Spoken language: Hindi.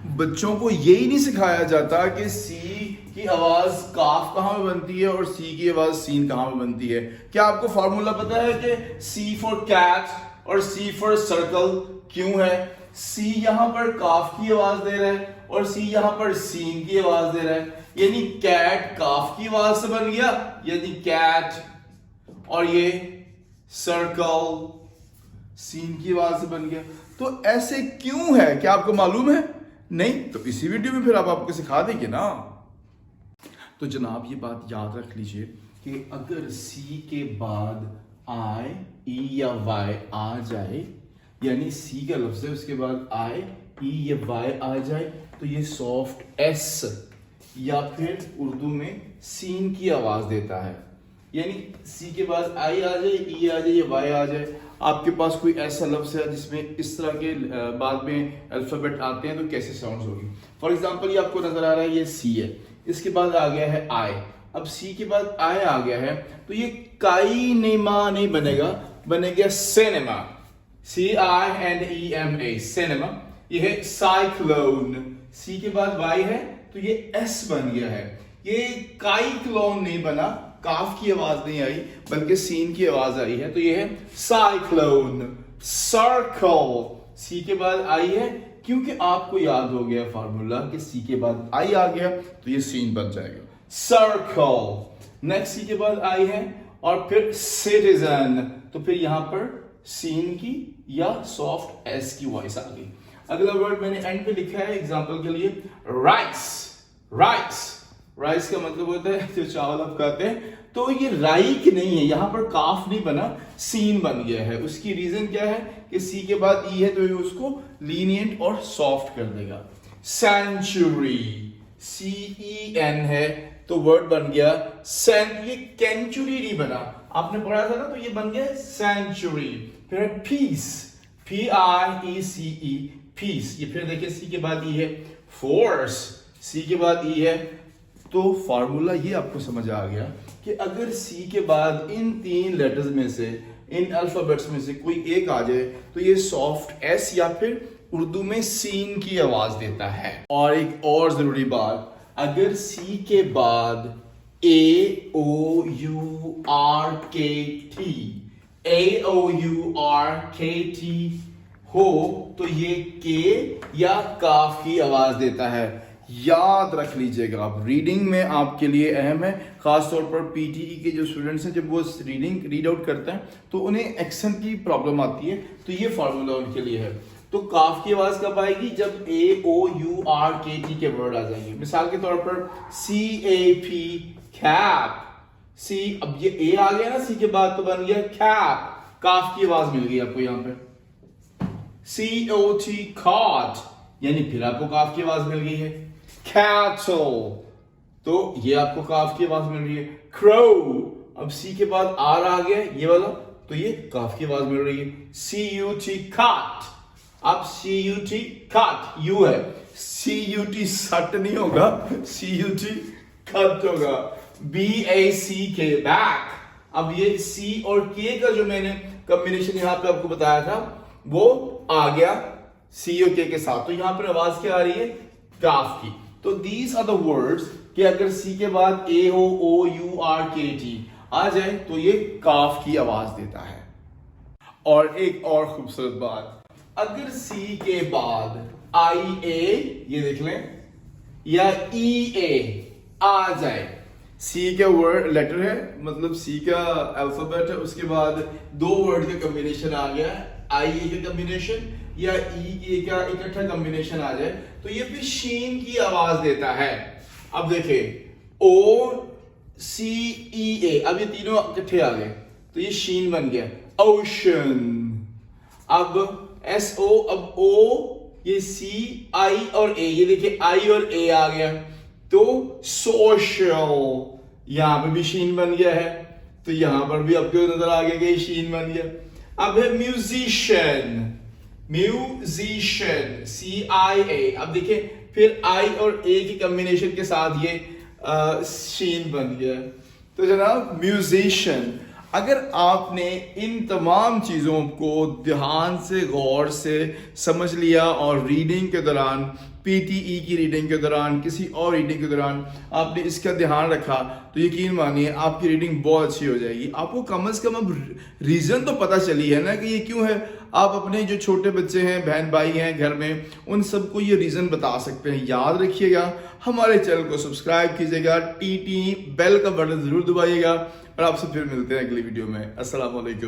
बच्चों को यही नहीं सिखाया जाता कि सी की आवाज काफ कहाँ पे बनती है और सी की आवाज सीन कहाँ पे बनती है। क्या आपको फॉर्मूला पता है कि सी फॉर कैट और सी फॉर सर्कल क्यों है? सी यहां पर काफ की आवाज दे रहा है और सी यहां पर सीन की आवाज दे रहा है, यानी कैट काफ की आवाज से बन गया, यानी कैट, और ये सर्कल सीन की आवाज से बन गया। तो ऐसे क्यों है, क्या आपको मालूम है? नहीं तो इसी वीडियो में फिर आप आपको सिखा देंगे ना। तो जनाब ये बात याद रख लीजिए कि अगर सी के बाद आई ई या वाई आ जाए, यानी सी का लफ्ज है उसके बाद आई ई या वाई आ जाए, तो ये सॉफ्ट एस या फिर उर्दू में सीन की आवाज देता है। यानी सी के बाद आई आ जाए, ई आ जाए या वाई आ जाए, आपके पास कोई ऐसा लफ्ज है जिसमें इस तरह के बाद में अल्फाबेट आते हैं, तो कैसे साउंड्स होगी। फॉर एग्जांपल ये आपको नजर आ रहा है, ये सी है, इसके बाद आ गया है आई। अब सी के बाद आई आ गया है, तो ये काइनेमा नहीं बनेगा, बनेगा सिनेमा, CINEMA, सिनेमा। ये है साइक्लोन, सी के बाद वाई है तो ये एस बन गया है। ये काइक्लोन नहीं बना, काफ की आवाज नहीं आई बल्कि सीन की आवाज आई है, तो ये है साइक्लोन। सर्कल, सी के बाद आई है, क्योंकि आपको याद हो गया फार्मूला कि सी के बाद आई आ गया तो ये सीन बन जाएगा, सर्कल। नेक्स्ट सी के बाद आई है और फिर सिटीजन, तो फिर यहां पर सीन की या सॉफ्ट एस की वॉइस आ गई। अगला वर्ड मैंने एंड पे लिखा है एग्जांपल के लिए, राइस। राइस, राइस का मतलब होता है जो चावल आप खाते हैं, तो ये राइक नहीं है, यहां पर काफ नहीं बना, सीन बन गया है। उसकी रीजन क्या है कि सी के बाद ई है तो ये उसको लीनियंट और सॉफ्ट कर देगा। सेंचुरी, CEN है तो वर्ड बन गया ये कैंचुरी नहीं बना, आपने पढ़ा था ना, तो ये बन गया सेंचुरी। फिर पीस, PIECE, पीस। ये फिर देखिए सी के बाद ई है, फोर्स, सी के बाद ई है, तो फार्मूला ये आपको समझ आ गया कि अगर सी के बाद इन तीन लेटर्स में से, इन अल्फाबेट्स में से कोई एक आ जाए, तो ये सॉफ्ट एस या फिर उर्दू में सीन की आवाज देता है। और एक और जरूरी बात, अगर सी के बाद AOURKT हो, तो ये के या काफ की आवाज देता है। याद रख लीजिएगा, आप रीडिंग में आपके लिए अहम है, खासतौर पर PTE के जो स्टूडेंट्स हैं, जब वो रीड आउट करते हैं तो उन्हें एक्सेंट की प्रॉब्लम आती है, तो ये फॉर्मूला उनके लिए है। तो काफ की आवाज कब आएगी? जब AOURKT के वर्ड आ जाएंगे। मिसाल के तौर पर CAP, कैप। सी, अब ये ए आ गया ना सी के बाद, तो बन गया कैप, काफ की आवाज मिल गई आपको यहां पे। COT, कॉट, यानी फिर आपको काफ की आवाज मिल गई है। कैटल, तो ये आपको काफ की आवाज मिल रही है। क्रो, अब सी के बाद आर आ गया ये वाला, तो ये काफ की आवाज मिल रही है। CUT, काट, अब CUT कट, यू है, CUT सट नहीं होगा, CUT कट होगा। BACK, बैक, अब ये C और K का जो मैंने कॉम्बिनेशन यहां पे आपको बताया था वो आ गया C और K के साथ, तो यहां पर आवाज क्या आ रही है? काफ की। तो दीज आर द वर्ड्स कि अगर C के बाद AOURKT आ जाए तो ये काफ की आवाज देता है। और एक और खूबसूरत बात, अगर C के बाद IA, ये देख लें, या EA आ जाए, C का वर्ड लेटर है, मतलब C का अल्फाबेट है, उसके बाद दो वर्ड का कॉम्बिनेशन आ गया, IA का कॉम्बिनेशन या EA का इकट्ठा कॉम्बिनेशन आ जाए, तो ये फिर शीन की आवाज देता है। अब देखिए OCEA, अब ये तीनों इकट्ठे आ गए तो ये शीन बन गया, ओशन। अब SO, अब O, ये C, I और A, ये देखिए I और A आ गया, तो सोशल, यहां पे भी शीन बन गया है, तो यहां पर भी आपको नजर आ गया कि शीन बन गया। अब है म्यूजिशियन, म्यूजिशियन, CIA, अब देखिए फिर I और A की कॉम्बिनेशन के साथ ये शीन बन गया, तो जनाब म्यूजिशियन। अगर आपने इन तमाम चीज़ों को ध्यान से गौर से समझ लिया और रीडिंग के दौरान, पीटीई की रीडिंग के दौरान, किसी और रीडिंग के दौरान आपने इसका ध्यान रखा, तो यकीन मानिए आपकी रीडिंग बहुत अच्छी हो जाएगी। आपको कम से कम अब रीज़न तो पता चली है ना कि ये क्यों है। आप अपने जो छोटे बच्चे हैं, बहन भाई हैं घर में, उन सबको ये रीज़न बता सकते हैं। याद रखिएगा, हमारे चैनल को सब्सक्राइब कीजिएगा, टी बेल का बटन ज़रूर दबाइएगा और आपसे फिर मिलते हैं अगली वीडियो में। अस्सलाम वालेकुम।